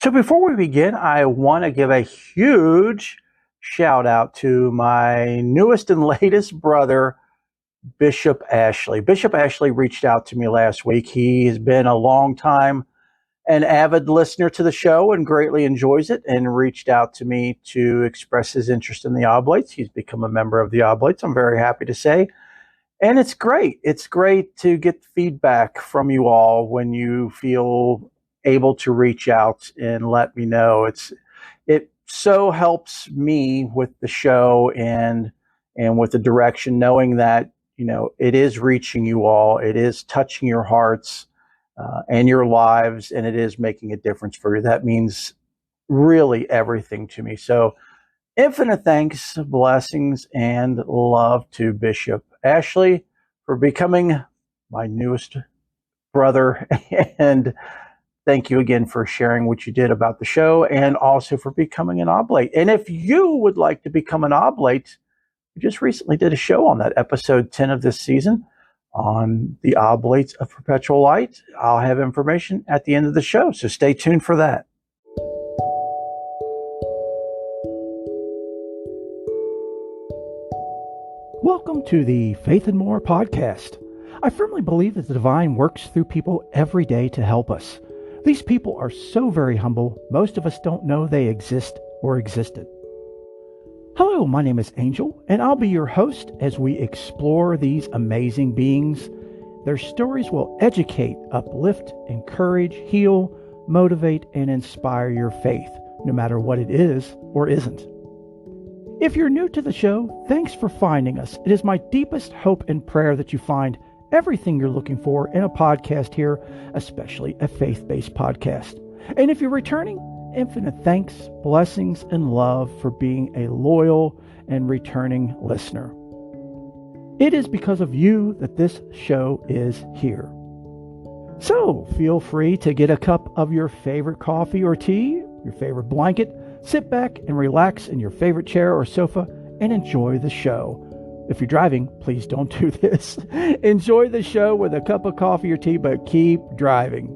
So before we begin, I want to give a huge shout out to my newest and latest brother, Bishop Ashley. Bishop Ashley reached out to me last week. He has been a long time an avid listener to the show and greatly enjoys it, and reached out to me to express his interest in the Oblates. He's become a member of the Oblates, I'm very happy to say. And it's great. It's great to get feedback from you all when you feel able to reach out and let me know. It so helps me with the show and with the direction, knowing that it is reaching you all, it is touching your hearts and your lives, and it is making a difference for you. That means really everything to me. So infinite thanks, blessings, and love to Bishop Ashley for becoming my newest brother. And thank you again for sharing what you did about the show, and also for becoming an oblate. And if you would like to become an oblate, we just recently did a show on that, episode 10 of this season, on the Oblates of Perpetual Light. I'll have information at the end of the show, so stay tuned for that. Welcome to the Faith and More podcast. I firmly believe that the divine works through people every day to help us. These people are so very humble, most of us don't know they exist or existed. Hello, my name is Angel, and I'll be your host as we explore these amazing beings. Their stories will educate, uplift, encourage, heal, motivate, and inspire your faith, no matter what it is or isn't. If you're new to the show, thanks for finding us. It is my deepest hope and prayer that you find everything you're looking for in a podcast here, especially a faith-based podcast. And if you're returning, infinite thanks, blessings, and love for being a loyal and returning listener. It is because of you that this show is here. So feel free to get a cup of your favorite coffee or tea, your favorite blanket, sit back and relax in your favorite chair or sofa, and enjoy the show. If you're driving, please don't do this. Enjoy the show with a cup of coffee or tea, but keep driving.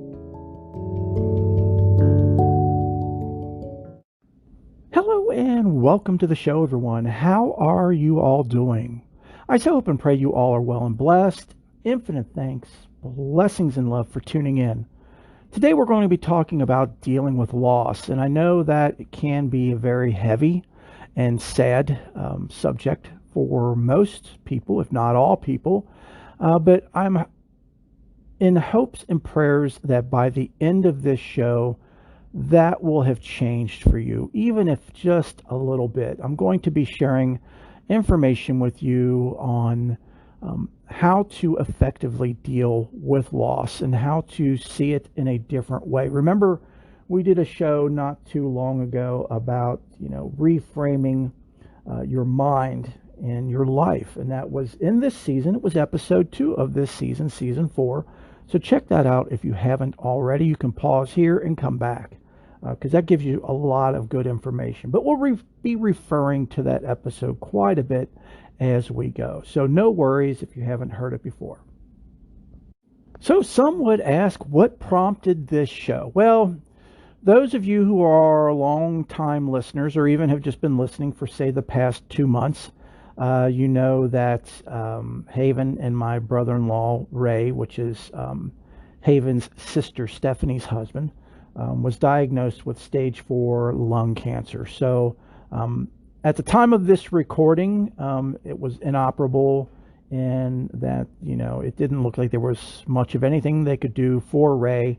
Hello and welcome to the show, everyone. How are you all doing? I so hope and pray you all are well and blessed. Infinite thanks, blessings, and love for tuning in. Today we're going to be talking about dealing with loss, and I know that it can be a very heavy and sad subject for most people, if not all people, but I'm in hopes and prayers that by the end of this show, that will have changed for you, even if just a little bit. I'm going to be sharing information with you on how to effectively deal with loss and how to see it in a different way. Remember, we did a show not too long ago about, reframing your mind and your life, and that was in this season. It was episode 2 of this season, season 4. So check that out if you haven't already. You can pause here and come back because that gives you a lot of good information. But we'll be referring to that episode quite a bit as we go. So no worries if you haven't heard it before. So some would ask, what prompted this show? Well, those of you who are long-time listeners or even have just been listening for, say, the past 2 months, you know that Haven and my brother-in-law, Ray, which is Haven's sister, Stephanie's husband, was diagnosed with stage 4 lung cancer. So at the time of this recording, it was inoperable, and that, it didn't look like there was much of anything they could do for Ray.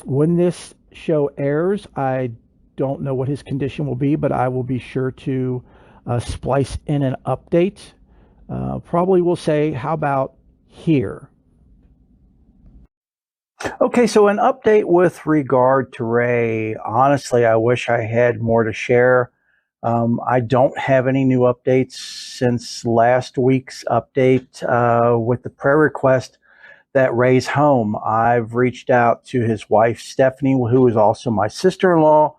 When this show airs, I don't know what his condition will be, but I will be sure to splice in an update. Probably will say, how about here? Okay, so an update with regard to Ray. Honestly, I wish I had more to share. I don't have any new updates since last week's update with the prayer request that Ray's home. I've reached out to his wife, Stephanie, who is also my sister-in-law,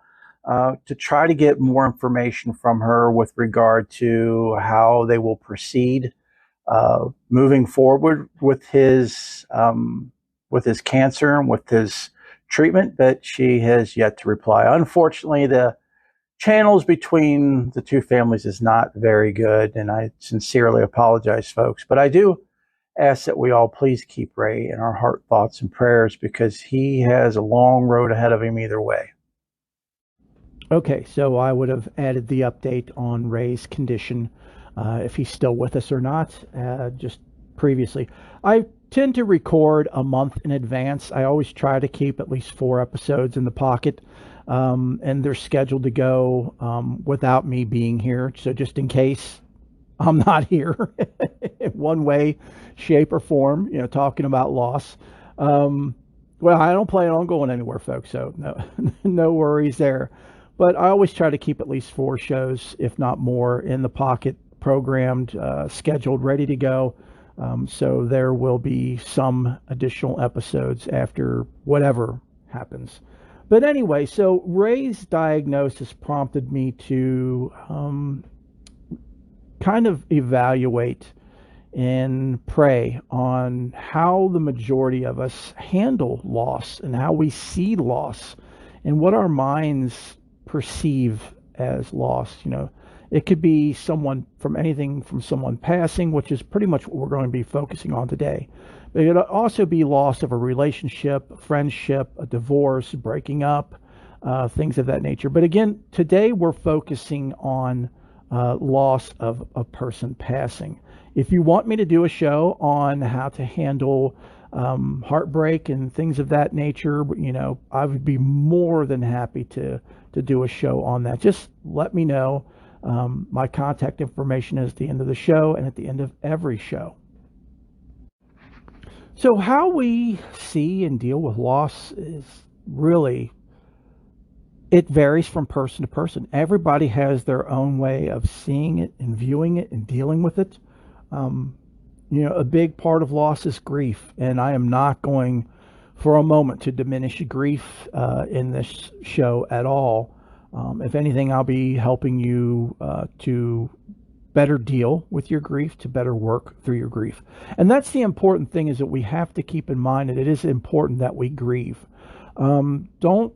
to try to get more information from her with regard to how they will proceed moving forward with his cancer and with his treatment, but she has yet to reply. Unfortunately, the channels between the two families is not very good, and I sincerely apologize, folks. But I do ask that we all please keep Ray in our heart, thoughts, and prayers, because he has a long road ahead of him either way. Okay, so I would have added the update on Ray's condition, if he's still with us or not, just previously. I tend to record a month in advance. I always try to keep at least 4 episodes in the pocket, and they're scheduled to go without me being here. So just in case I'm not here in one way, shape, or form, talking about loss. Well, I don't plan on going anywhere, folks, so no, no worries there. But I always try to keep at least 4 shows, if not more, in the pocket, programmed, scheduled, ready to go. So there will be some additional episodes after whatever happens. But anyway, so Ray's diagnosis prompted me to kind of evaluate and pray on how the majority of us handle loss and how we see loss and what our minds perceive as loss. It could be anything from someone passing, which is pretty much what we're going to be focusing on today. But it could also be loss of a relationship, a friendship, a divorce, breaking up, things of that nature. But again, today we're focusing on loss of a person passing. If you want me to do a show on how to handle heartbreak and things of that nature, I would be more than happy to do a show on that. Just let me know. My contact information is at the end of the show and at the end of every show. So how we see and deal with loss is really, it varies from person to person. Everybody has their own way of seeing it and viewing it and dealing with it. A big part of loss is grief, and I am not going for a moment to diminish grief in this show at all. If anything, I'll be helping you to better deal with your grief, to better work through your grief. And that's the important thing, is that we have to keep in mind that it is important that we grieve. Don't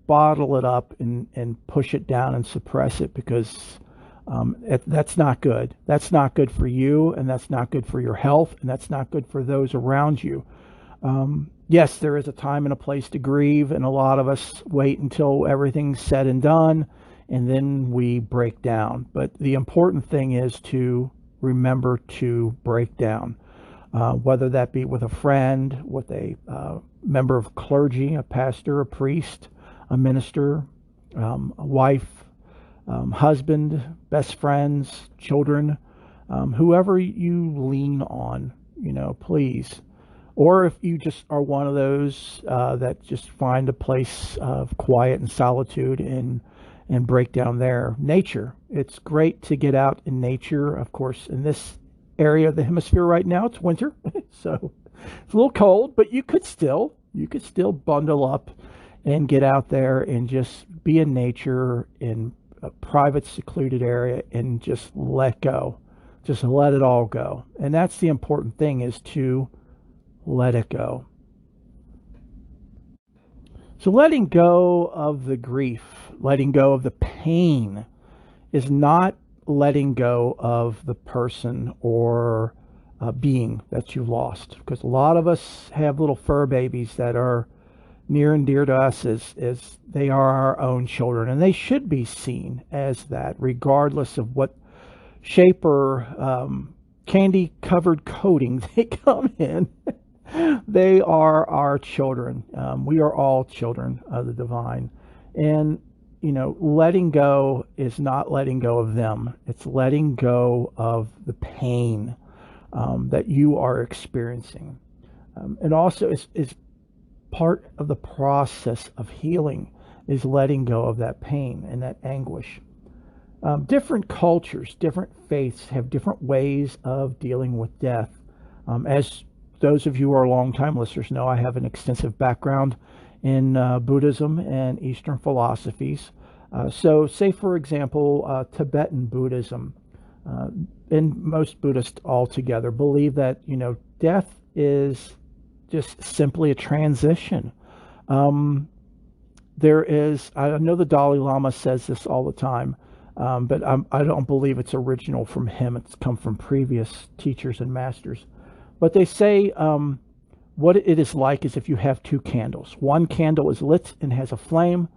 bottle it up and push it down and suppress it, because that's not good. That's not good for you, and that's not good for your health, and that's not good for those around you. Yes, there is a time and a place to grieve, and a lot of us wait until everything's said and done, and then we break down. But the important thing is to remember to break down, whether that be with a friend, with a member of clergy, a pastor, a priest, a minister, a wife, husband, best friends, children, whoever you lean on, please. Or if you just are one of those that just find a place of quiet and solitude and break down there. Nature. It's great to get out in nature. Of course, in this area of the hemisphere right now, it's winter, so it's a little cold, but you could still bundle up and get out there and just be in nature in a private, secluded area and just let go. Just let it all go. And that's the important thing, is to let it go. So letting go of the grief, letting go of the pain, is not letting go of the person or being that you lost. Because a lot of us have little fur babies that are near and dear to us as they are our own children, and they should be seen as that, regardless of what shape or candy covered coating they come in. They are our children. We are all children of the divine. And, letting go is not letting go of them. It's letting go of the pain that you are experiencing. And also is part of the process of healing, is letting go of that pain and that anguish. Different cultures, different faiths have different ways of dealing with death. As those of you who are longtime listeners know, I have an extensive background in Buddhism and Eastern philosophies. So say, for example, Tibetan Buddhism, and most Buddhists altogether believe that, death is just simply a transition. There is, I know the Dalai Lama says this all the time, but I don't believe it's original from him. It's come from previous teachers and masters. But they say what it is like is if you have two candles. One candle is lit and has a flame,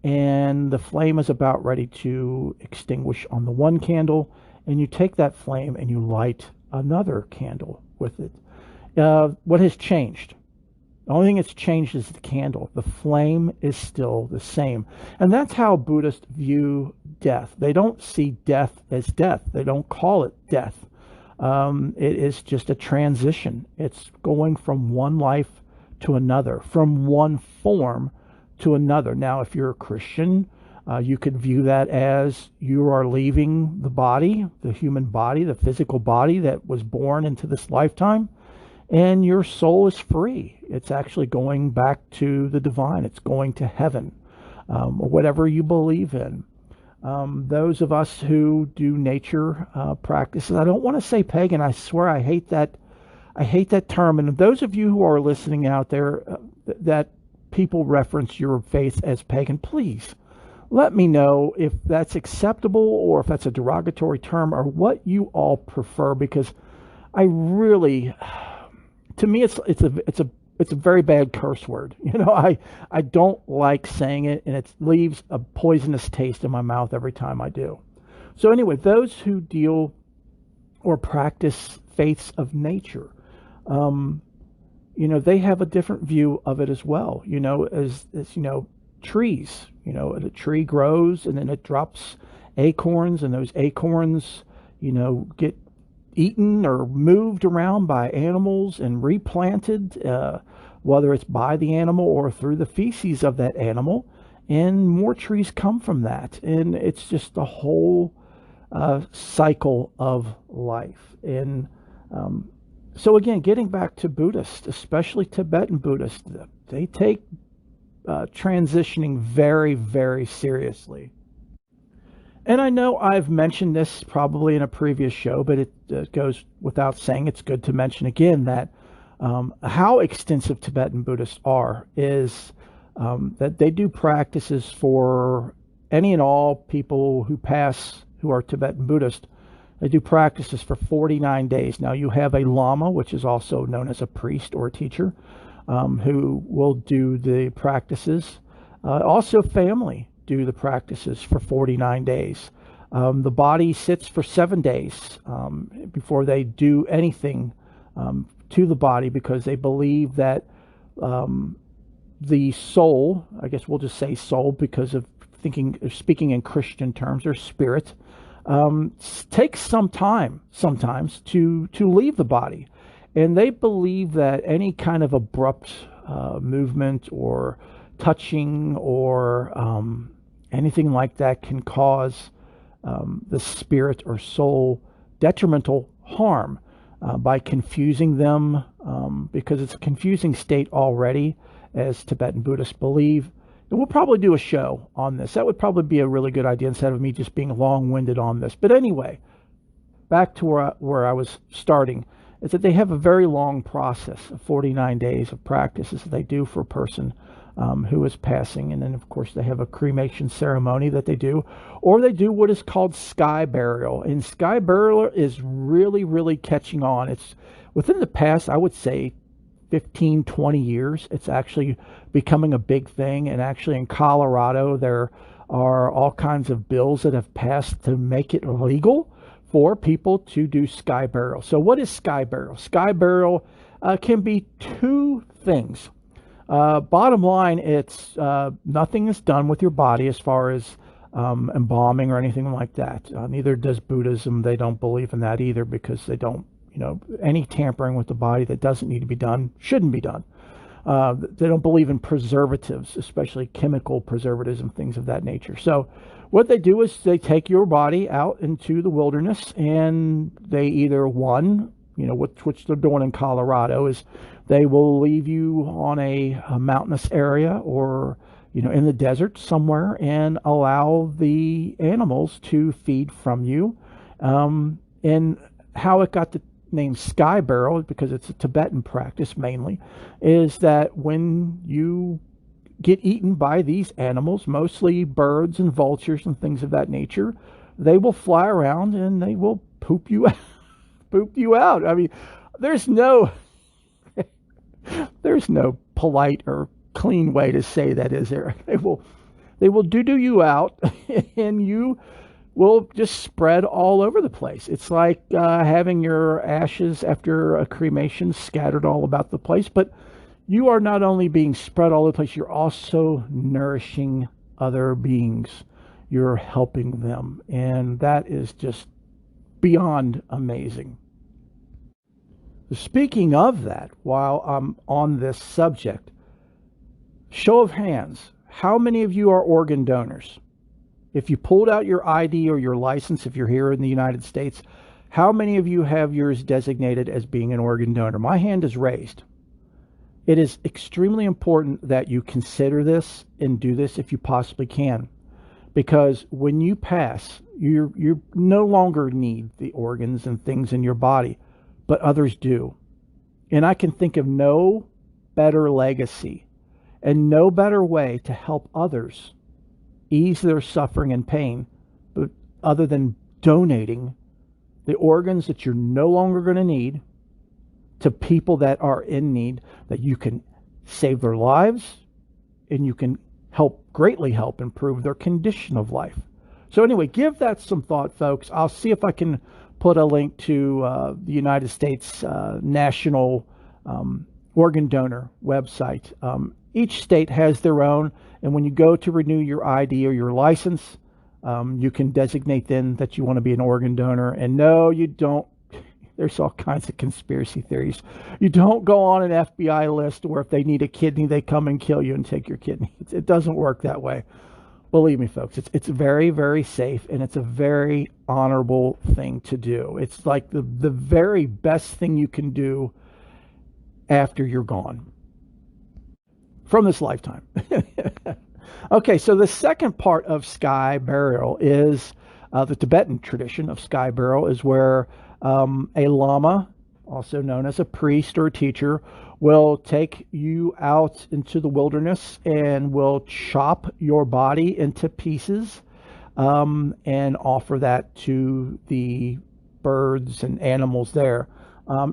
and the flame is about ready to extinguish on the one candle, and you take that flame and you light another candle with it. What has changed? The only thing that's changed is the candle. The flame is still the same. And that's how Buddhists view death. They don't see death as death. They don't call it death. It is just a transition. It's going from one life to another, from one form to another. Now, if you're a Christian, you could view that as you are leaving the body, the human body, the physical body that was born into this lifetime, and your soul is free. It's actually going back to the divine. It's going to heaven, or whatever you believe in. Those of us who do nature practices, I don't want to say pagan. I swear I hate that. I hate that term. And those of you who are listening out there that people reference your faith as pagan, please let me know if that's acceptable or if that's a derogatory term or what you all prefer, because I really, to me, it's a very bad curse word. You know, I don't like saying it, and it leaves a poisonous taste in my mouth every time I do. So anyway, those who deal or practice faiths of nature, you know, they have a different view of it as well. You know, as you know, trees. You know, the tree grows and then it drops acorns, and those acorns, you know, get eaten or moved around by animals and replanted, whether it's by the animal or through the feces of that animal, and more trees come from that. And it's just a whole cycle of life. And so again, getting back to Buddhists, especially Tibetan Buddhists, they take transitioning very, very seriously. And I know I've mentioned this probably in a previous show, but it goes without saying, it's good to mention again that how extensive Tibetan Buddhists are is that they do practices for any and all people who pass who are Tibetan Buddhist. They do practices for 49 days. Now you have a lama, which is also known as a priest or a teacher, who will do the practices. Also family do the practices for 49 days. The body sits for 7 days before they do anything to the body, because they believe that the soul, I guess we'll just say soul because of speaking in Christian terms, or spirit, takes some time sometimes to leave the body. And they believe that any kind of abrupt movement or touching or anything like that can cause the spirit or soul detrimental harm by confusing them, because it's a confusing state already, as Tibetan Buddhists believe. And we'll probably do a show on this. That would probably be a really good idea instead of me just being long-winded on this. But anyway, back to where I was starting, is that they have a very long process of 49 days of practices that they do for a person who is passing. And then, of course, they have a cremation ceremony that they do, or they do what is called sky burial. And sky burial is really, really catching on. It's within the past, I would say, 15, 20 years, it's actually becoming a big thing. And actually in Colorado, there are all kinds of bills that have passed to make it legal for people to do sky burial. So what is sky burial? Sky burial can be two things. Bottom line, it's nothing is done with your body as far as embalming or anything like that. Neither does Buddhism. They don't believe in that either, because they don't, any tampering with the body that doesn't need to be done shouldn't be done. They don't believe in preservatives, especially chemical preservatives and things of that nature. So what they do is they take your body out into the wilderness, and they either, which they're doing in Colorado, is they will leave you on a mountainous area or, in the desert somewhere, and allow the animals to feed from you. And how it got the name sky burial, because it's a Tibetan practice mainly, is that when you get eaten by these animals, mostly birds and vultures and things of that nature, they will fly around and they will poop you out. Poop you out. I mean, there's no there's no polite or clean way to say that, is there? They will doo-doo you out, and you will just spread all over the place. It's like having your ashes after a cremation scattered all about the place, but you are not only being spread all over the place, you're also nourishing other beings. You're helping them, and that is just beyond amazing. Speaking of that, while I'm on this subject, show of hands, how many of you are organ donors? If you pulled out your ID or your license, if you're here in the United States, how many of you have yours designated as being an organ donor? My hand is raised. It is extremely important that you consider this and do this if you possibly can, because when you pass, you no longer need the organs and things in your body, but others do. And I can think of no better legacy and no better way to help others ease their suffering and pain, but other than donating the organs that you're no longer going to need to people that are in need, that you can save their lives and you can greatly help improve their condition of life. So anyway, give that some thought, folks. I'll see if I can put a link to the United States National Organ Donor website. Each state has their own, and when you go to renew your ID or your license, you can designate then that you want to be an organ donor. And no, you don't. There's all kinds of conspiracy theories. You don't go on an FBI list where if they need a kidney, they come and kill you and take your kidney. It doesn't work that way. Believe me, folks, it's very, very safe, and it's a very honorable thing to do. It's like the very best thing you can do after you're gone from this lifetime. Okay, so the second part of sky burial is the Tibetan tradition of sky burial, is where a lama, also known as a priest or a teacher, will take you out into the wilderness and will chop your body into pieces and offer that to the birds and animals there.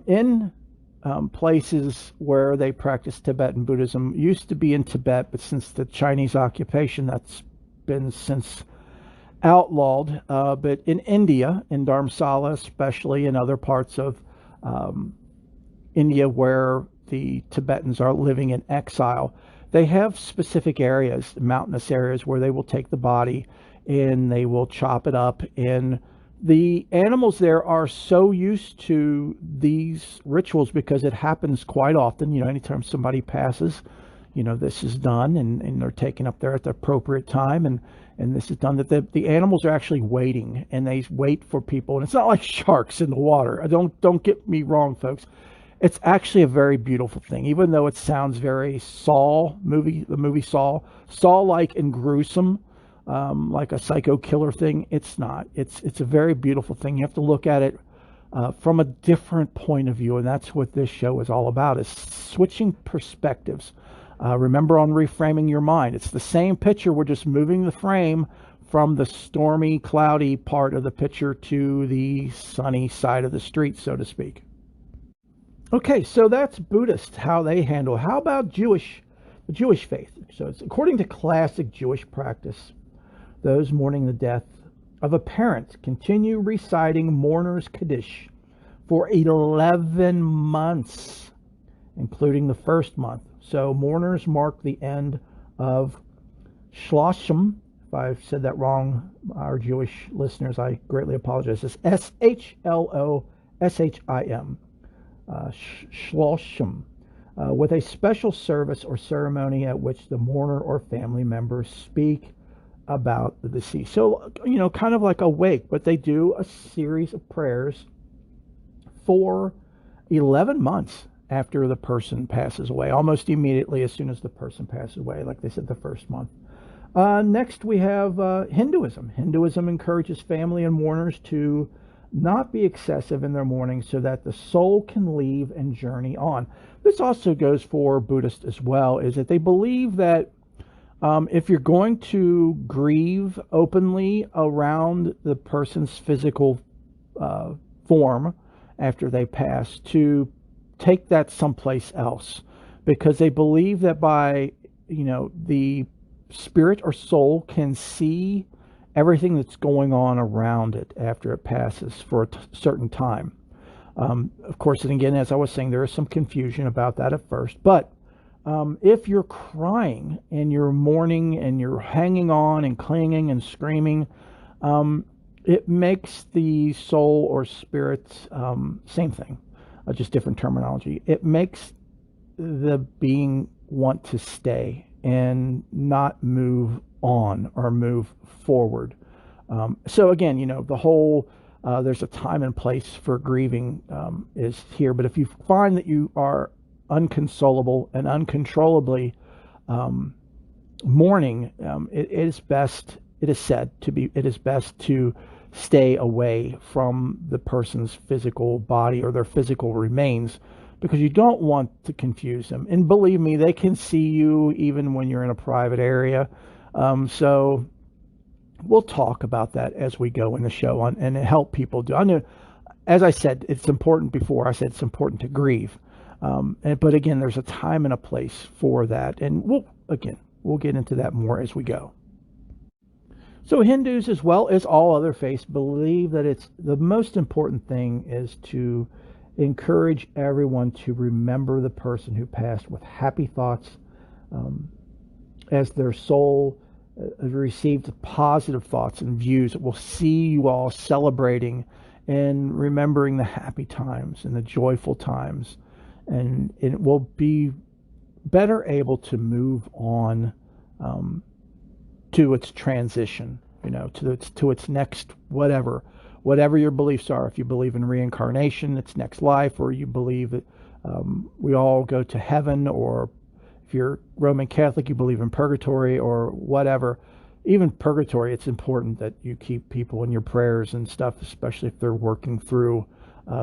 In places where they practice Tibetan Buddhism, used to be in Tibet, but since the Chinese occupation, that's been since outlawed. But in India, in Dharamsala especially, in other parts of India where the Tibetans are living in exile, they have specific areas, mountainous areas, where they will take the body and they will chop it up. And the animals there are so used to these rituals because it happens quite often. Anytime somebody passes, this is done, and they're taken up there at the appropriate time, and this is done, that the animals are actually waiting, and they wait for people. And it's not like sharks in the water. Don't get me wrong, folks. It's actually a very beautiful thing, even though it sounds very the movie Saw-like and gruesome, like a psycho killer thing. It's not. It's a very beautiful thing. You have to look at it from a different point of view, and that's what this show is all about, is switching perspectives. Remember, on reframing your mind, it's the same picture. We're just moving the frame from the stormy, cloudy part of the picture to the sunny side of the street, so to speak. Okay, so that's Buddhist, how they handle. How about the Jewish faith? So it's according to classic Jewish practice, those mourning the death of a parent continue reciting mourner's Kaddish for 11 months, including the first month. So mourners mark the end of Shloshim. If I've said that wrong, our Jewish listeners, I greatly apologize. It's Shloshim, Shloshim, with a special service or ceremony at which the mourner or family members speak about the deceased. So, kind of like a wake, but they do a series of prayers for 11 months after the person passes away, almost immediately as soon as the person passes away, like they said, the first month. Next, we have Hinduism. Hinduism encourages family and mourners to not be excessive in their mourning so that the soul can leave and journey on. This also goes for Buddhists as well, is that they believe that If you're going to grieve openly around the person's physical uh, form after they pass, to take that someplace else, because they believe that by, the spirit or soul can see everything that's going on around it after it passes for a certain time. Of course, and again, as I was saying, there is some confusion about that at first. But if you're crying and you're mourning and you're hanging on and clinging and screaming, it makes the soul or spirit, same thing, just different terminology. It makes the being want to stay and not move on or move forward. So again, the whole there's a time and place for grieving is here. But if you find that you are unconsolable and uncontrollably mourning, it is best. It is said to be. It is best to stay away from the person's physical body or their physical remains, because you don't want to confuse them. And believe me, they can see you even when you're in a private area. So we'll talk about that as we go in the show on, and help people do. I know, as I said, it's important before. I said it's important to grieve. But again, there's a time and a place for that. And we'll get into that more as we go. So Hindus, as well as all other faiths, believe that it's the most important thing is to encourage everyone to remember the person who passed with happy thoughts, as their soul received positive thoughts and views. It will see you all celebrating and remembering the happy times and the joyful times, and it will be better able to move on to its transition, to its next whatever your beliefs are. If you believe in reincarnation, its next life, or you believe that we all go to heaven, or if you're Roman Catholic, you believe in purgatory or whatever. Even purgatory, it's important that you keep people in your prayers and stuff, especially if they're working through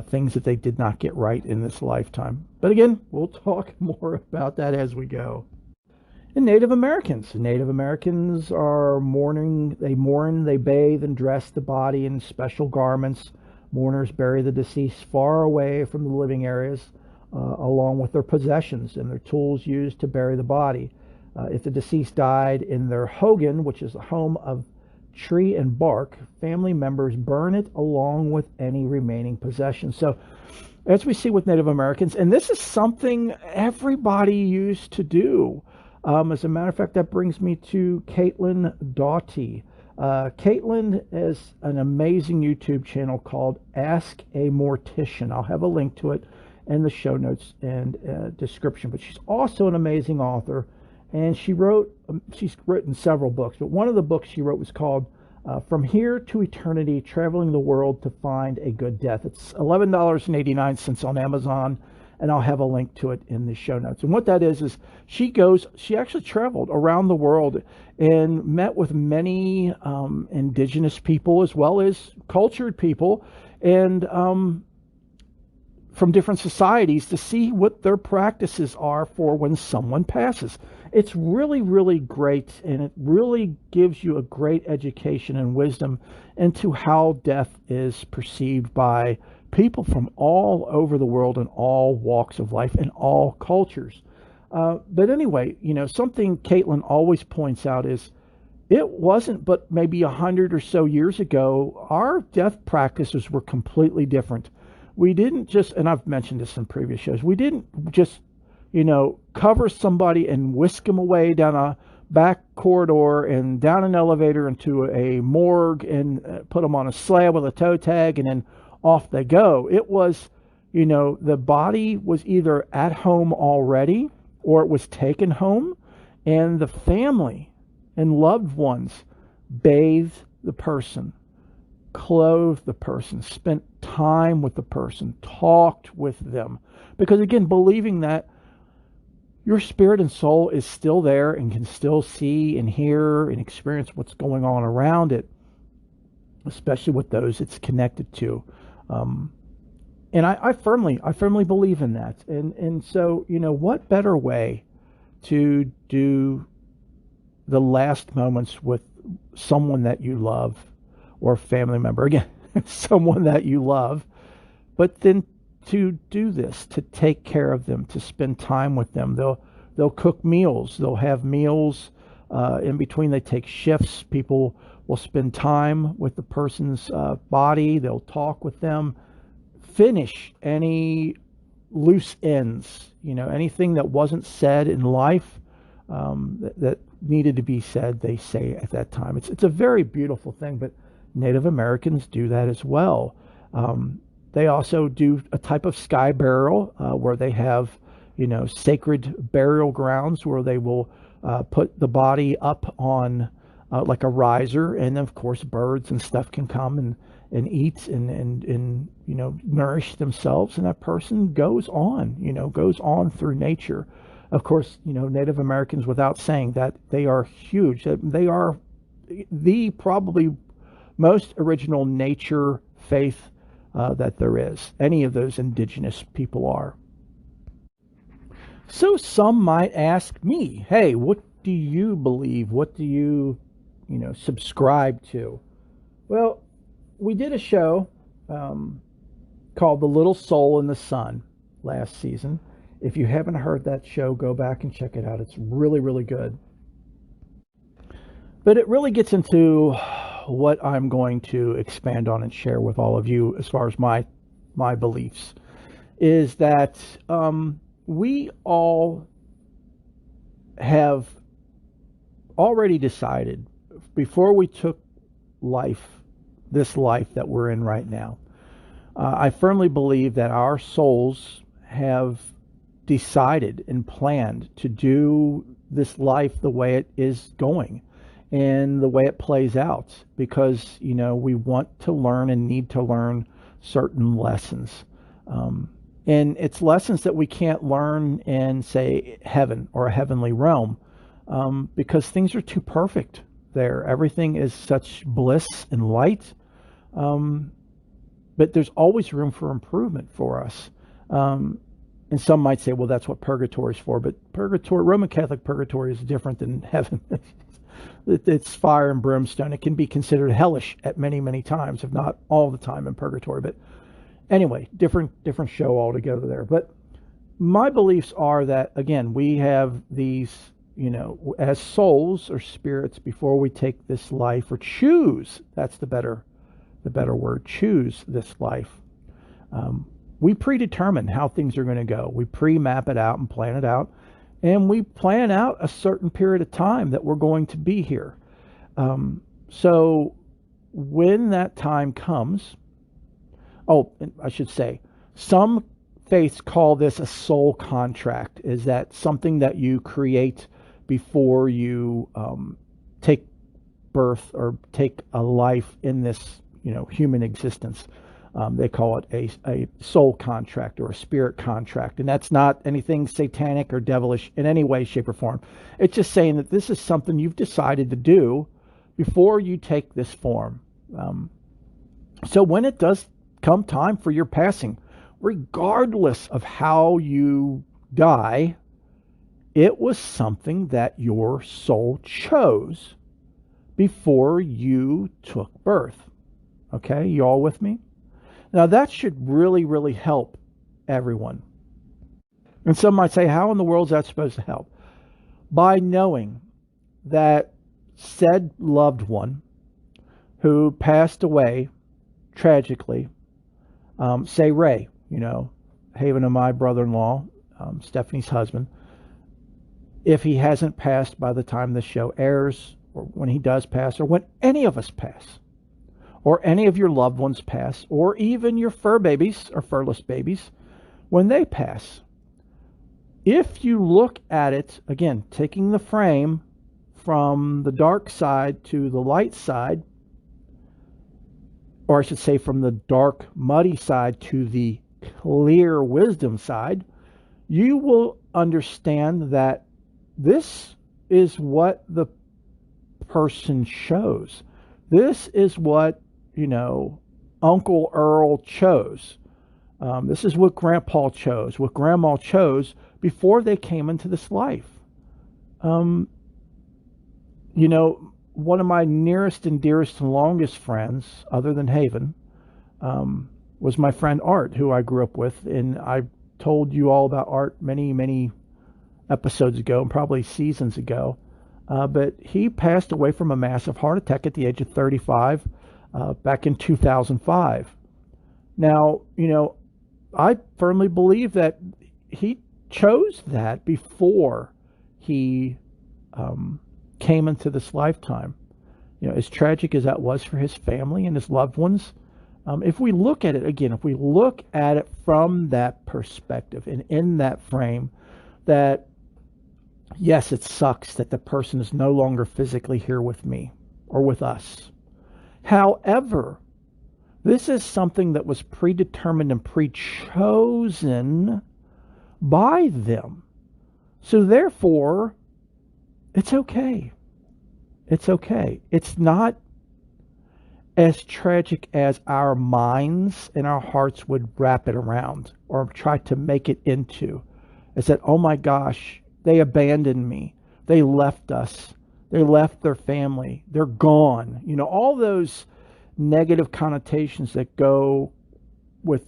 things that they did not get right in this lifetime. But again, we'll talk more about that as we go. And Native Americans are mourning. They mourn, they bathe and dress the body in special garments. Mourners bury the deceased far away from the living areas, along with their possessions and their tools used to bury the body. If the deceased died in their hogan, which is a home of tree and bark, family members burn it along with any remaining possessions. So, as we see with Native Americans, and this is something everybody used to do. As a matter of fact, that brings me to Caitlin Doughty. Caitlin has an amazing YouTube channel called Ask a Mortician. I'll have a link to it in the show notes and description. But she's also an amazing author, and she's written several books. But one of the books she wrote was called From Here to Eternity, Traveling the World to Find a Good Death. It's $11.89 on Amazon, and I'll have a link to it in the show notes. And what that is she actually traveled around the world and met with many indigenous people as well as cultured people, and from different societies, to see what their practices are for when someone passes. It's really, really great, and it really gives you a great education and wisdom into how death is perceived by people from all over the world in all walks of life and all cultures. But anyway, something Caitlin always points out is it wasn't but maybe 100 or so years ago, our death practices were completely different. We didn't just, and I've mentioned this in previous shows, we didn't just, cover somebody and whisk them away down a back corridor and down an elevator into a morgue and put them on a slab with a toe tag and then off they go. It was, the body was either at home already or it was taken home, and the family and loved ones bathed the person, clothed the person, spent time with the person, talked with them. Because again, believing that your spirit and soul is still there and can still see and hear and experience what's going on around it, especially with those it's connected to. And I firmly believe in that. And so, what better way to do the last moments with someone that you love or family member. Again, someone that you love, but then to do this, to take care of them, to spend time with them. They'll cook meals. They'll have meals in between. They take shifts. People will spend time with the person's body. They'll talk with them, finish any loose ends, anything that wasn't said in life that needed to be said, they say at that time. It's a very beautiful thing, but Native Americans do that as well. They also do a type of sky burial where they have, sacred burial grounds where they will put the body up on like a riser, and of course birds and stuff can come and eat and nourish themselves, and that person goes on through nature. Of course, Native Americans, without saying that, they are huge. They are the probably most original nature faith that there is. Any of those indigenous people are. So some might ask me, hey, what do you believe? What do you, subscribe to? Well, we did a show called The Little Soul in the Sun last season. If you haven't heard that show, go back and check it out. It's really, really good. But it really gets into what I'm going to expand on and share with all of you as far as my beliefs, is that we all have already decided before we took this life that we're in right now. I firmly believe that our souls have decided and planned to do this life the way it is going and the way it plays out, because we want to learn and need to learn certain lessons, and it's lessons that we can't learn in, say, heaven or a heavenly realm, because things are too perfect there. Everything is such bliss and light, but there's always room for improvement for us. And some might say, well, that's what purgatory is for. But purgatory, Roman Catholic purgatory, is different than heaven. It's fire and brimstone. It can be considered hellish at many, many times, if not all the time in purgatory. But anyway, different show altogether there. But my beliefs are that, again, we have these, as souls or spirits, before we take this life, or choose, that's the better word, choose this life. We predetermine how things are going to go. We pre-map it out and plan it out. And we plan out a certain period of time that we're going to be here. So when that time comes, and I should say, some faiths call this a soul contract. Is that something that you create before you take birth or take a life in this, human existence? They call it a soul contract or a spirit contract. And that's not anything satanic or devilish in any way, shape, or form. It's just saying that this is something you've decided to do before you take this form. So when it does come time for your passing, regardless of how you die, it was something that your soul chose before you took birth. Okay, you all with me? Now that should really, really help everyone. And some might say, how in the world is that supposed to help? By knowing that said loved one who passed away tragically, say Ray, Haven and my brother-in-law, Stephanie's husband, if he hasn't passed by the time this show airs, or when he does pass, or when any of us pass, or any of your loved ones pass, or even your fur babies or furless babies, when they pass, if you look at it, again, taking the frame from the dark side to the light side, or I should say from the dark, muddy side to the clear wisdom side, you will understand that this is what the person chose. This is what, Uncle Earl chose. This is what Grandpa chose, what Grandma chose before they came into this life. One of my nearest and dearest and longest friends, other than Haven, was my friend Art, who I grew up with. And I told you all about Art many, many episodes ago and probably seasons ago. But he passed away from a massive heart attack at the age of 35 back in 2005. Now, I firmly believe that he chose that before he came into this lifetime. As tragic as that was for his family and his loved ones, if we look at it again, if we look at it from that perspective and in that frame, that yes, it sucks that the person is no longer physically here with me or with us. However, this is something that was predetermined and pre-chosen by them. So therefore, it's okay. It's okay. It's not as tragic as our minds and our hearts would wrap it around or try to make it into. It's that, oh my gosh, they abandoned me. They left us. They left their family. They're gone. All those negative connotations that go with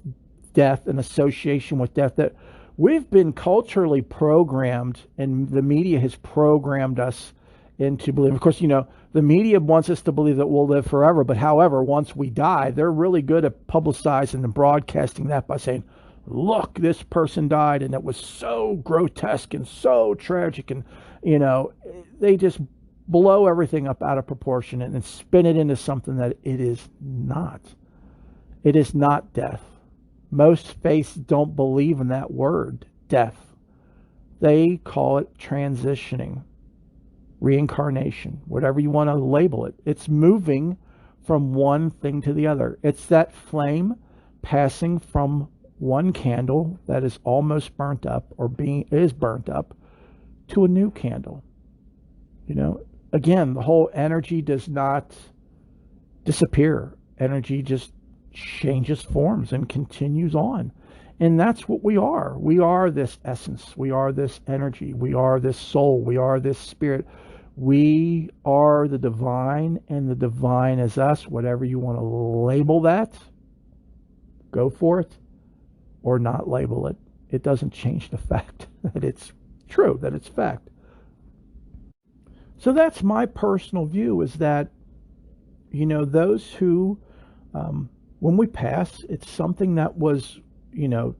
death and association with death that we've been culturally programmed, and the media has programmed us into believing. Of course, the media wants us to believe that we'll live forever, but however, once we die, they're really good at publicizing and broadcasting that by saying, look, this person died and it was so grotesque and so tragic, and they just blow everything up out of proportion and spin it into something that it is not. It is not death. Most faiths don't believe in that word, death. They call it transitioning, reincarnation, whatever you want to label it. It's moving from one thing to the other. It's that flame passing from one candle that is almost burnt up or is burnt up to a new candle. Again, the whole energy does not disappear. Energy just changes forms and continues on. And that's what we are. We are this essence. We are this energy. We are this soul. We are this spirit. We are the divine, and the divine is us. Whatever you want to label that, go for it, or not label it. It doesn't change the fact that it's true, that it's fact. So that's my personal view, is that, those who, when we pass, it's something that was,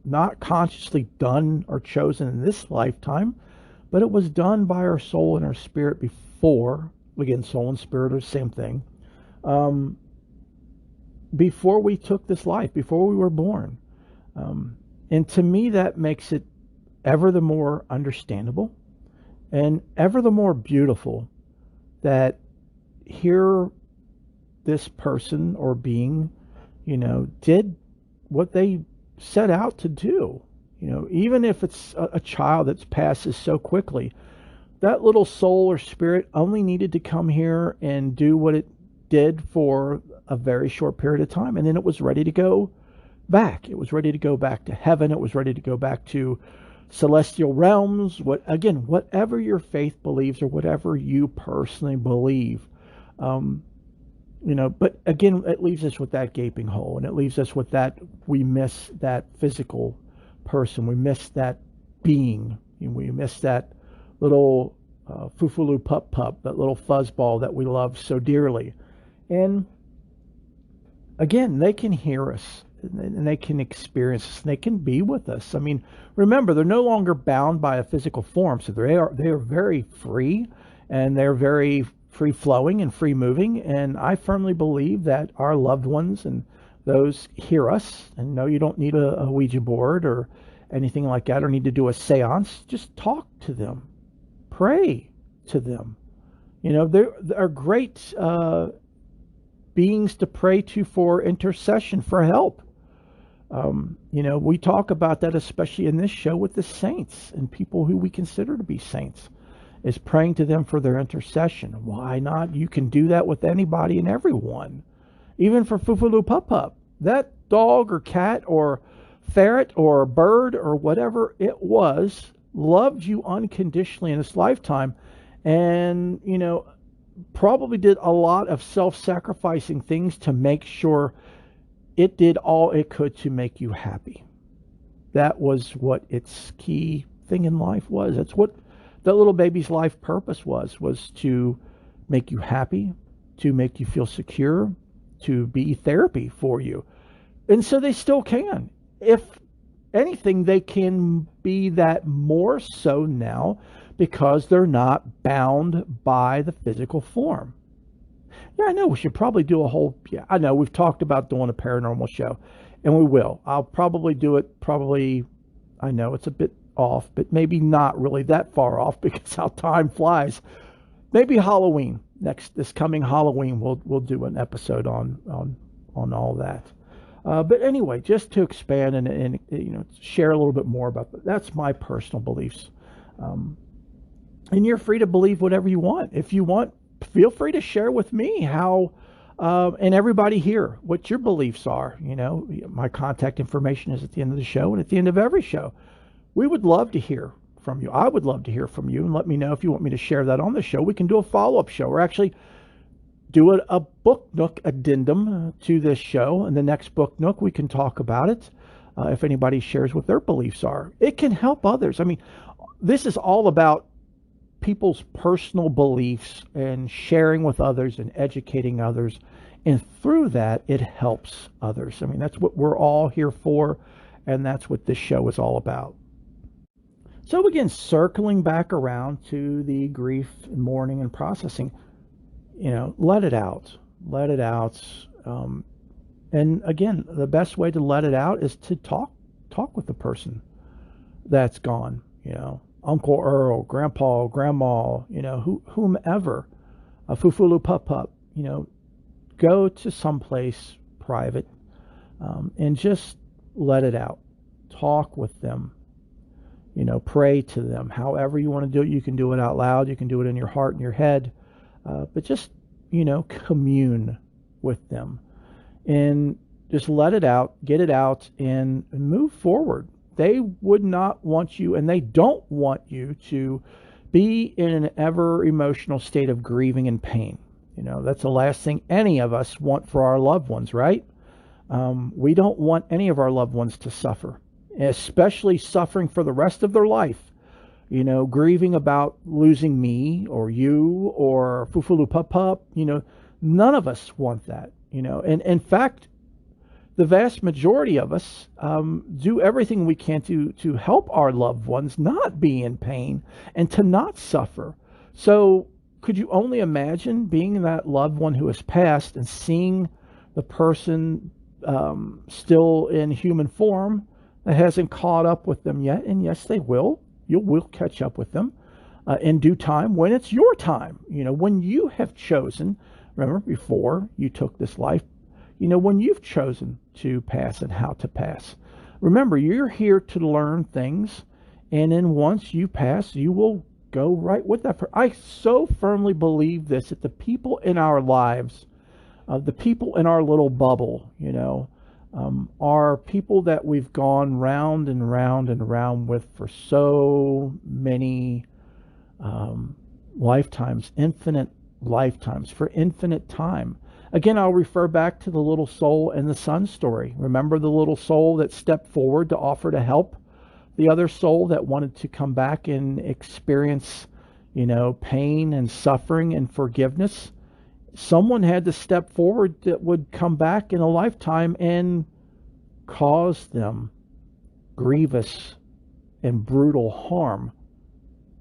not consciously done or chosen in this lifetime, but it was done by our soul and our spirit before. Again, soul and spirit are the same thing. Before we took this life, before we were born. And to me, that makes it ever the more understandable and ever the more beautiful that here this person or being, did what they set out to do. Even if it's a child that passes so quickly, that little soul or spirit only needed to come here and do what it did for a very short period of time, and then it was ready to go back. It was ready to go back to heaven. It was ready to go back to celestial realms. Whatever your faith believes or whatever you personally believe, but again, it leaves us with that gaping hole, and it leaves us with that, we miss that physical person. We miss that being, and we miss that little fufulu pup, that little fuzzball that we love so dearly. And again, they can hear us, and they can experience us, and they can be with us. I mean, remember, they're no longer bound by a physical form, so they are very free, and they're very free-flowing and free-moving, and I firmly believe that our loved ones and those hear us. And no, you don't need a Ouija board or anything like that, or need to do a seance. Just talk to them. Pray to them. They're great beings to pray to for intercession, for help. We talk about that, especially in this show, with the saints and people who we consider to be saints, is praying to them for their intercession. Why not? You can do that with anybody and everyone. Even for Fufulu Pup. That dog or cat or ferret or bird or whatever it was loved you unconditionally in this lifetime. And, probably did a lot of self-sacrificing things to make sure it did all it could to make you happy. That was what its key thing in life was. That's what that little baby's life purpose was to make you happy, to make you feel secure, to be therapy for you. And so they still can. If anything, they can be that more so now because they're not bound by the physical form. Yeah, I know we should probably do a whole, yeah, I know we've talked about doing a paranormal show, and we will. I'll probably do it, probably, I know it's a bit off, but maybe not really that far off because how time flies. Maybe Halloween, this coming Halloween, we'll do an episode on all that. But anyway, just to expand and share a little bit more about that. That's my personal beliefs. And you're free to believe whatever you want. If you want, feel free to share with me how, and everybody here, what your beliefs are. My contact information is at the end of the show and at the end of every show. We would love to hear from you. I would love to hear from you, and let me know if you want me to share that on the show. We can do a follow-up show, or actually do a book nook addendum to this show. And the next book nook, we can talk about it. If anybody shares what their beliefs are, it can help others. I mean, this is all about people's personal beliefs and sharing with others and educating others. And through that, it helps others. I mean, that's what we're all here for. And that's what this show is all about. So again, circling back around to the grief and mourning and processing, let it out. Let it out. And again, the best way to let it out is to talk with the person that's gone. Uncle Earl, Grandpa, Grandma, whomever, Fufulu Pup Pup. Go to someplace private and just let it out. Talk with them. Pray to them. However you want to do it, you can do it out loud. You can do it in your heart and your head. But just, commune with them and just let it out, get it out, and move forward. They would not want you, and they don't want you to be in an ever emotional state of grieving and pain. That's the last thing any of us want for our loved ones, right? We don't want any of our loved ones to suffer, especially suffering for the rest of their life. Grieving about losing me or you or Fufulu Pup Pup. None of us want that. And in fact, the vast majority of us do everything we can to help our loved ones not be in pain and to not suffer. So could you only imagine being that loved one who has passed and seeing the person still in human form that hasn't caught up with them yet? And yes, they will. You will catch up with them in due time when it's your time. When you have chosen, remember before you took this life, when you've chosen to pass and how to pass. Remember, you're here to learn things, and then once you pass, you will go right with that. I so firmly believe this, that the people in our lives, the people in our little bubble, are people that we've gone round and round and round with for so many lifetimes, infinite lifetimes, for infinite time. Again, I'll refer back to the little soul in the sun story. Remember the little soul that stepped forward to offer to help the other soul that wanted to come back and experience, pain and suffering and forgiveness? Someone had to step forward that would come back in a lifetime and cause them grievous and brutal harm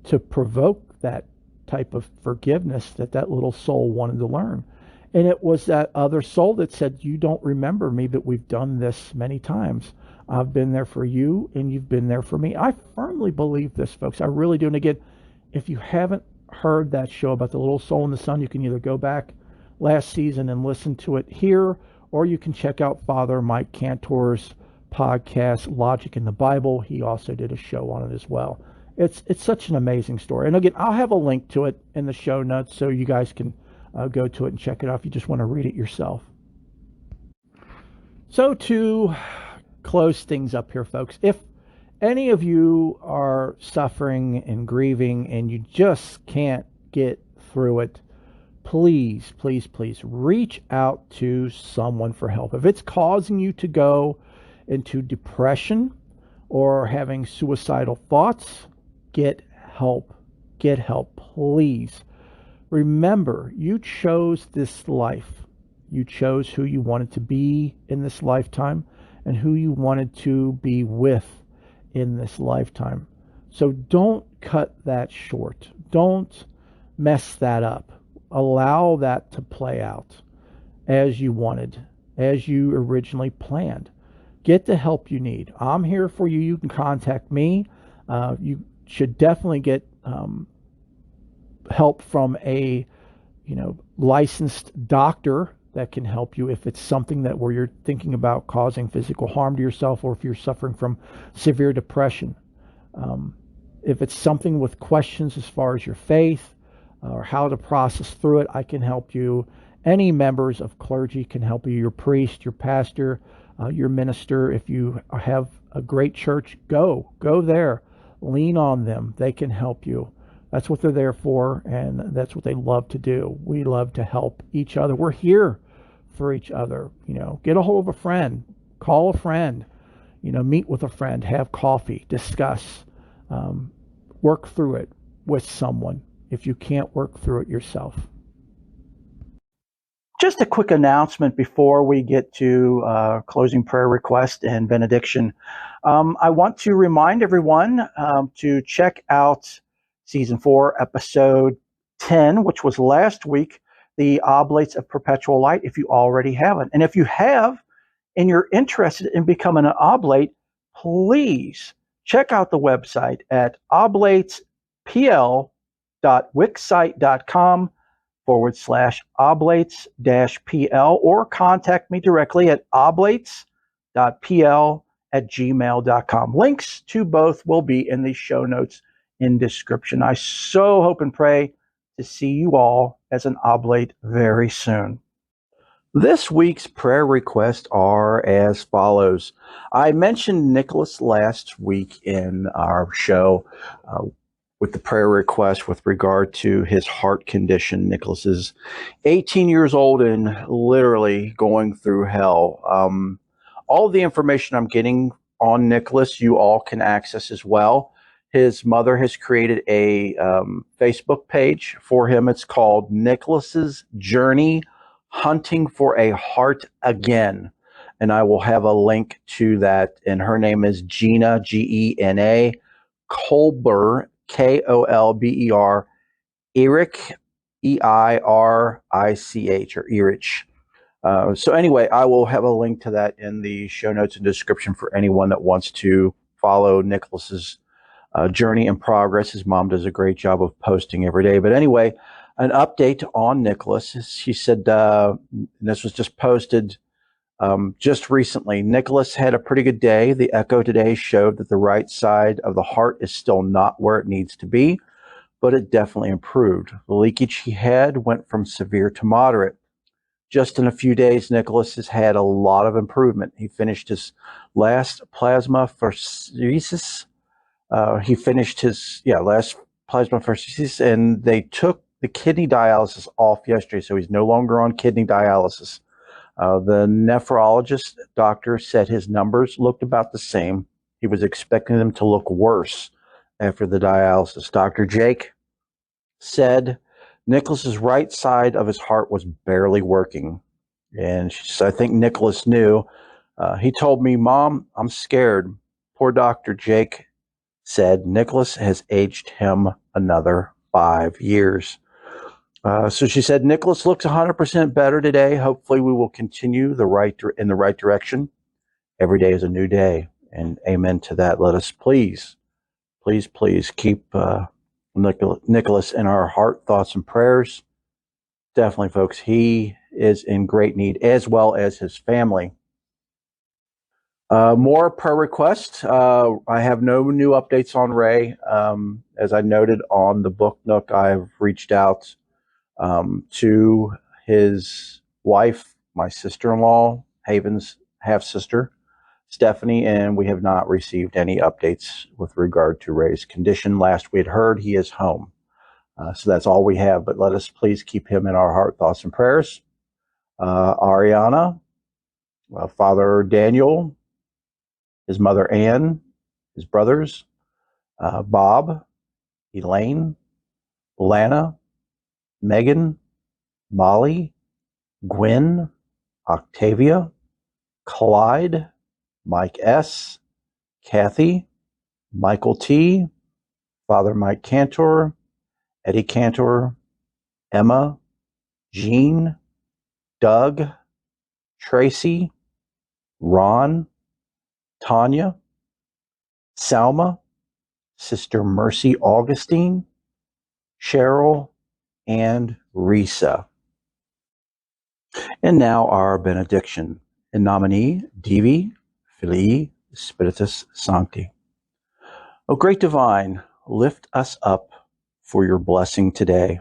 to provoke that type of forgiveness that little soul wanted to learn. And it was that other soul that said, you don't remember me, but we've done this many times. I've been there for you, and you've been there for me. I firmly believe this, folks. I really do. And again, if you haven't heard that show about the little soul in the sun, you can either go back last season and listen to it here, or you can check out Father Mike Cantor's podcast, Logic in the Bible. He also did a show on it as well. It's such an amazing story. And again, I'll have a link to it in the show notes so you guys can go to it and check it out if you just want to read it yourself. So to close things up here, folks, if any of you are suffering and grieving and you just can't get through it, please, please, please reach out to someone for help. If it's causing you to go into depression or having suicidal thoughts, get help. Get help, please. Remember, you chose this life. You chose who you wanted to be in this lifetime and who you wanted to be with in this lifetime. So don't cut that short. Don't mess that up. Allow that to play out as you wanted, as you originally planned. Get the help you need. I'm here for you. You can contact me. You should definitely get help from a licensed doctor that can help you if it's something that where you're thinking about causing physical harm to yourself, or if you're suffering from severe depression. If it's something with questions as far as your faith or how to process through it, I can help you. Any members of clergy can help you. Your priest, your pastor, your minister. If you have a great church, go there. Lean on them. They can help you. That's what they're there for, and that's what they love to do. We love to help each other. We're here for each other. Get a hold of a friend, call a friend, meet with a friend, have coffee, discuss, work through it with someone if you can't work through it yourself. Just a quick announcement before we get to closing prayer request and benediction. I want to remind everyone to check out Season 4, Episode 10, which was last week, the Oblates of Perpetual Light, if you already haven't. And if you have, and you're interested in becoming an oblate, please check out the website at oblatespl.wixsite.com/oblates-pl, or contact me directly at oblates.pl@gmail.com. Links to both will be in the show notes in description. I so hope and pray to see you all as an oblate very soon. This week's prayer requests are as follows. I mentioned Nicholas last week in our show with the prayer request with regard to his heart condition. Nicholas is 18 years old and literally going through hell. All of the information I'm getting on Nicholas, you all can access as well. His mother has created a Facebook page for him. It's called Nicholas's Journey Hunting for a Heart Again. And I will have a link to that. And her name is Gina, Gena Kolber, Kolber, Eric, Eirich, or Erich. So anyway, I will have a link to that in the show notes and description for anyone that wants to follow Nicholas's journey and progress. His mom does a great job of posting every day. But anyway, an update on Nicholas. She said, this was just posted just recently. Nicholas had a pretty good day. The echo today showed that the right side of the heart is still not where it needs to be, but it definitely improved. The leakage he had went from severe to moderate. Just in a few days, Nicholas has had a lot of improvement. He finished his last plasmapheresis. Last plasmapheresis, and they took the kidney dialysis off yesterday, so he's no longer on kidney dialysis. The nephrologist doctor said his numbers looked about the same. He was expecting them to look worse after the dialysis. Dr. Jake said Nicholas's right side of his heart was barely working, and I think Nicholas knew. He told me, "Mom, I'm scared." Poor Dr. Jake said Nicholas has aged him another 5 years. So she said, Nicholas looks 100% better today. Hopefully we will continue in the right direction. Every day is a new day. And amen to that. Let us please keep Nicholas in our heart, thoughts, and prayers. Definitely, folks, he is in great need, as well as his family. More prayer requests. I have no new updates on Ray. As I noted on the Book Nook, I've reached out to his wife, my sister-in-law, Haven's half-sister, Stephanie, and we have not received any updates with regard to Ray's condition. Last we had heard, he is home. So that's all we have, but let us please keep him in our heart, thoughts, and prayers. Ariana, Father Daniel, his mother Anne, his brothers, Bob, Elaine, Lana, Megan, Molly, Gwen, Octavia, Clyde, Mike S., Kathy, Michael T., Father Mike Cantor, Eddie Cantor, Emma, Jean, Doug, Tracy, Ron, Tanya, Salma, Sister Mercy Augustine, Cheryl, and Risa. And now our benediction. In nomine Divi, Filii, Spiritus Sancti. O great divine, lift us up for your blessing today.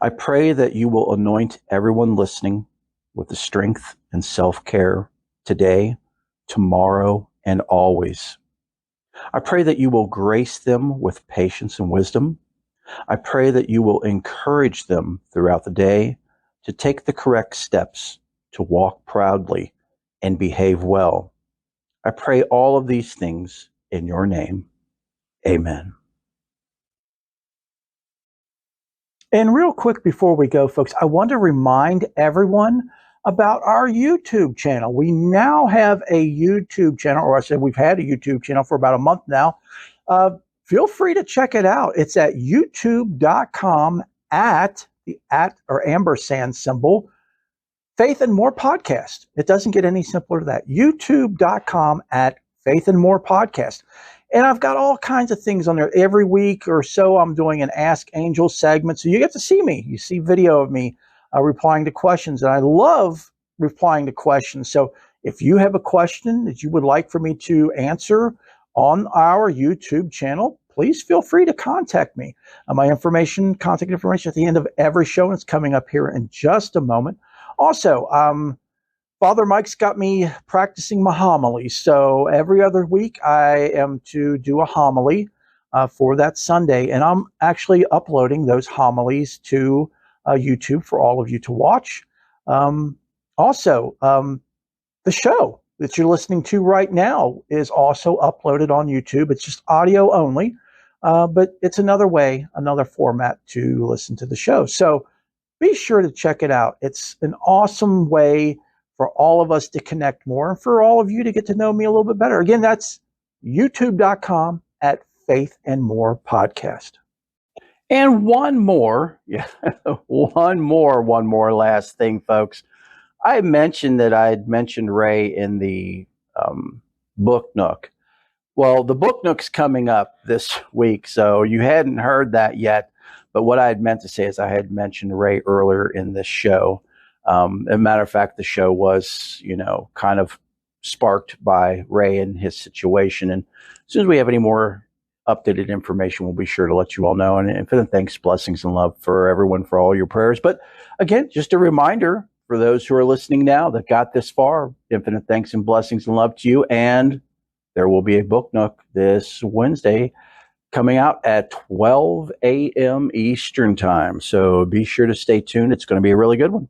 I pray that you will anoint everyone listening with the strength and self-care today, tomorrow, and always. I pray that you will grace them with patience and wisdom. I pray that you will encourage them throughout the day to take the correct steps, to walk proudly, and behave well. I pray all of these things in your name. Amen. And real quick before we go, folks, I want to remind everyone about our YouTube channel. We now have a YouTube channel, or I said we've had a YouTube channel for about a month now. Feel free to check it out. It's at youtube.com at the or ampersand symbol, Faith and More Podcast. It doesn't get any simpler than that. youtube.com at Faith and More Podcast. And I've got all kinds of things on there. Every week or so, I'm doing an Ask Angel segment. So you get to see me. You see video of me replying to questions. And I love replying to questions. So if you have a question that you would like for me to answer on our YouTube channel, please feel free to contact me. My contact information at the end of every show, and it's coming up here in just a moment. Also, Father Mike's got me practicing my homilies. So every other week I am to do a homily for that Sunday. And I'm actually uploading those homilies to YouTube for all of you to watch. Also, the show that you're listening to right now is also uploaded on YouTube. It's just audio only, but it's another way, another format to listen to the show. So be sure to check it out. It's an awesome way for all of us to connect more and for all of you to get to know me a little bit better. Again, that's youtube.com at Faith and More Podcast. And one more last thing, folks. I mentioned that I had mentioned Ray in the Book Nook. Well, the Book Nook's coming up this week, so you hadn't heard that yet. But what I had meant to say is I had mentioned Ray earlier in this show. As a matter of fact, the show was, kind of sparked by Ray and his situation. And as soon as we have any more updated information, we'll be sure to let you all know. And infinite thanks, blessings, and love for everyone for all your prayers. But again, just a reminder for those who are listening now that got this far, infinite thanks and blessings and love to you. And there will be a Book Nook this Wednesday coming out at 12 a.m. Eastern Time. So be sure to stay tuned. It's going to be a really good one.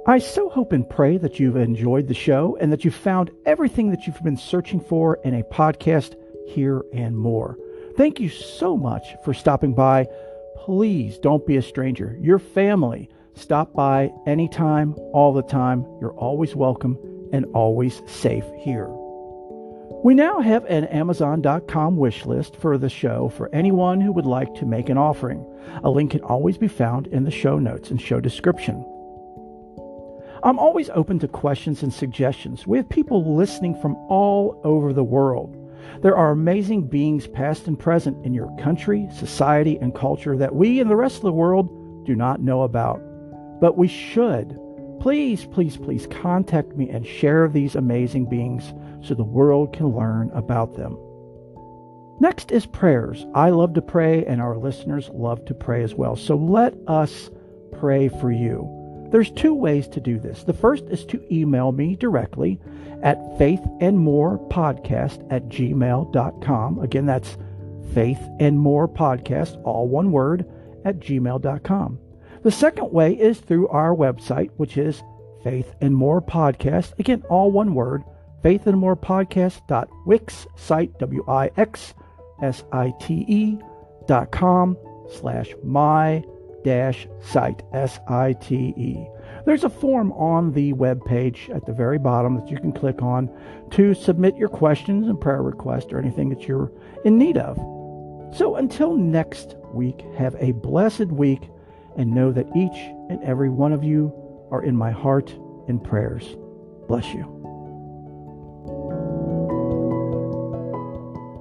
I so hope and pray that you've enjoyed the show and that you've found everything that you've been searching for in a podcast here and more. Thank you so much for stopping by. Please don't be a stranger. Your family. Stop by anytime, all the time. You're always welcome and always safe here. We now have an Amazon.com wish list for the show for anyone who would like to make an offering. A link can always be found in the show notes and show description. I'm always open to questions and suggestions. We have people listening from all over the world. There are amazing beings past and present in your country, society, and culture that we and the rest of the world do not know about. But we should. Please, please, please contact me and share these amazing beings so the world can learn about them. Next is prayers. I love to pray and our listeners love to pray as well. So let us pray for you. There's two ways to do this. The first is to email me directly at faithandmorepodcast@gmail.com. Again, that's faithandmorepodcast, all one word, at gmail.com. The second way is through our website, which is Faith and More Podcast. Again, all one word, faithandmorepodcast.wixsite, wixsite.com/my-site, SITE. There's a form on the web page at the very bottom that you can click on to submit your questions and prayer requests or anything that you're in need of. So until next week, have a blessed week and know that each and every one of you are in my heart and prayers. Bless you.